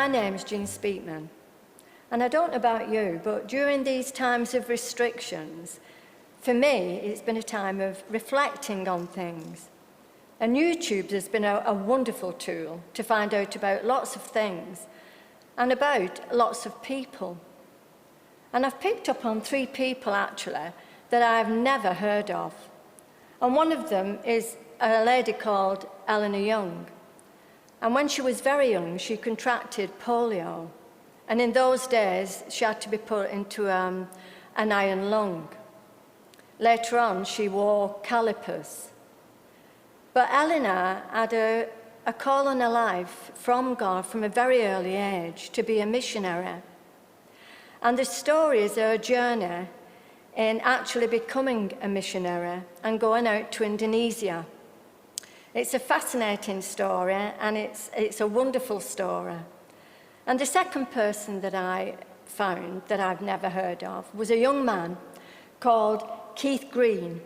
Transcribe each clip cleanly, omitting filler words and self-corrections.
My name's Jean Speakman, and I don't know about you, but during these times of restrictions, for me, it's been a time of reflecting on things. And YouTube has been a wonderful tool to find out about lots of things and about lots of people. And I've picked up on 3 people, actually, that I've never heard of. And one of them is a lady called Eleanor Young. And when she was very young, she contracted polio. And in those days, she had to be put into an iron lung. Later on, she wore calipers. But Eleanor had a call on her life from God from a very early age to be a missionary. And the story is her journey in actually becoming a missionary and going out to Indonesia. It's a fascinating story, and it's a wonderful story. And the second person that I found that I've never heard of was a young man called Keith Green.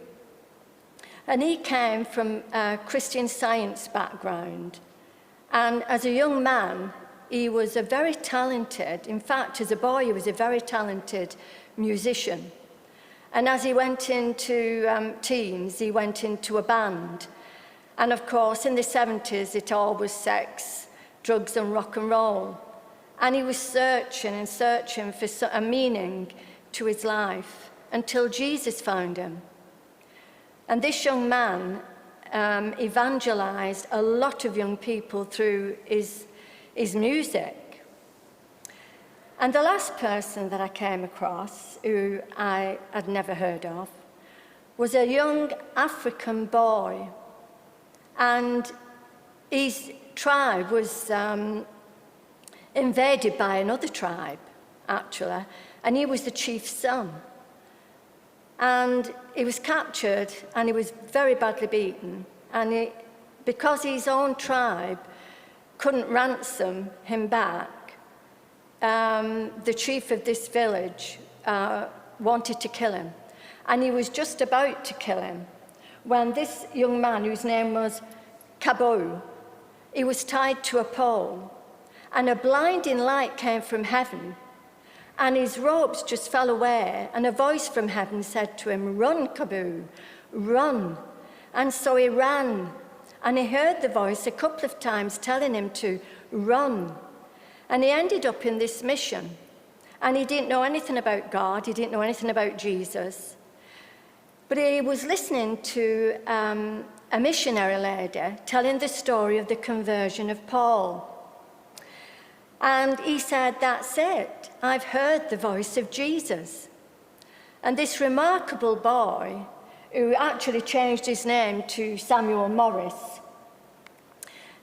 And he came from a Christian Science background. And as a young man, he was a very talented, in fact, as a boy, he was a very talented musician. And as he went into teens, he went into a band. And of course, in the 70s, it all was sex, drugs, and rock and roll. And he was searching and searching for a meaning to his life until Jesus found him. And this young man evangelized a lot of young people through his music. And the last person that I came across, who I had never heard of, was a young African boy. And his tribe was invaded by another tribe, actually, and he was the chief's son. And he was captured, and he was very badly beaten. And because his own tribe couldn't ransom him back, the chief of this village wanted to kill him. And he was just about to kill him when this young man, whose name was Kabu, he was tied to a pole, and a blinding light came from heaven, and his ropes just fell away, and a voice from heaven said to him, "Run, Kabu, run." And so he ran, and he heard the voice a couple of times telling him to run. And he ended up in this mission, and he didn't know anything about God, he didn't know anything about Jesus. But he was listening to a missionary lady telling the story of the conversion of Paul. And he said, "That's it, I've heard the voice of Jesus." And this remarkable boy, who actually changed his name to Samuel Morris,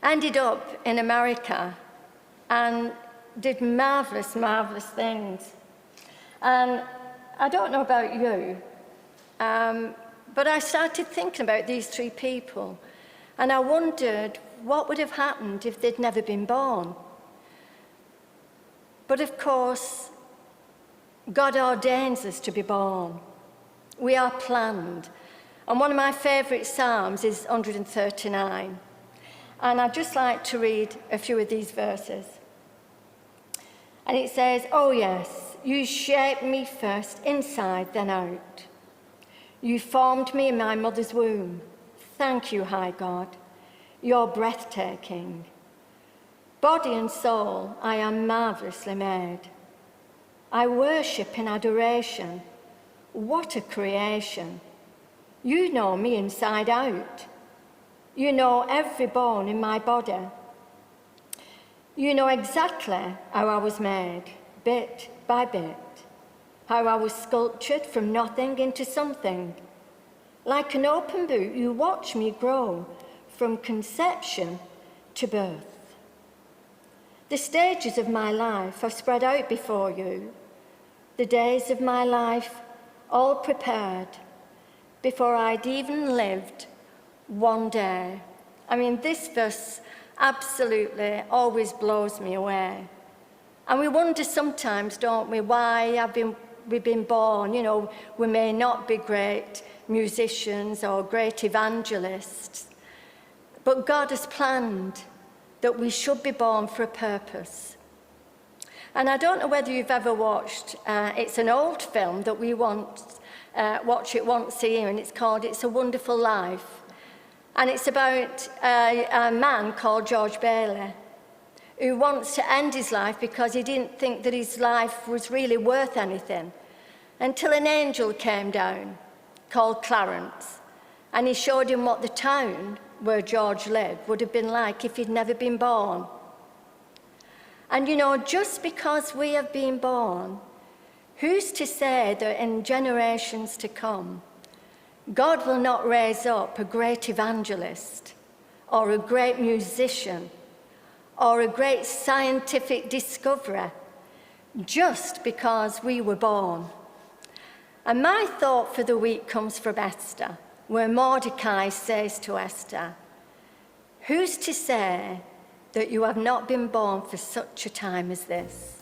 ended up in America and did marvelous, marvelous things. And I don't know about you, but I started thinking about these 3 people, and I wondered what would have happened if they'd never been born. But of course, God ordains us to be born. We are planned. And one of my favourite psalms is 139. And I'd just like to read a few of these verses. And it says, "Oh yes, you shaped me first inside, then out. You formed me in my mother's womb. Thank you, high God. You're breathtaking. Body and soul, I am marvelously made. I worship in adoration. What a creation. You know me inside out. You know every bone in my body. You know exactly how I was made, bit by bit, how I was sculptured from nothing into something. Like an open book, you watch me grow from conception to birth. The stages of my life are spread out before you, the days of my life all prepared, before I'd even lived one day." I mean, this verse absolutely always blows me away. And we wonder sometimes, don't we, why we've been born. You know, we may not be great musicians or great evangelists, but God has planned that we should be born for a purpose. And I don't know whether you've ever watched, it's an old film that we watch it once a year, and it's called It's a Wonderful Life. And it's about a man called George Bailey, who wants to end his life because he didn't think that his life was really worth anything, until an angel came down called Clarence, and he showed him what the town where George lived would have been like if he'd never been born. And you know, just because we have been born, who's to say that in generations to come, God will not raise up a great evangelist or a great musician or a great scientific discoverer just because we were born? And my thought for the week comes from Esther, where Mordecai says to Esther, "Who's to say that you have not been born for such a time as this?"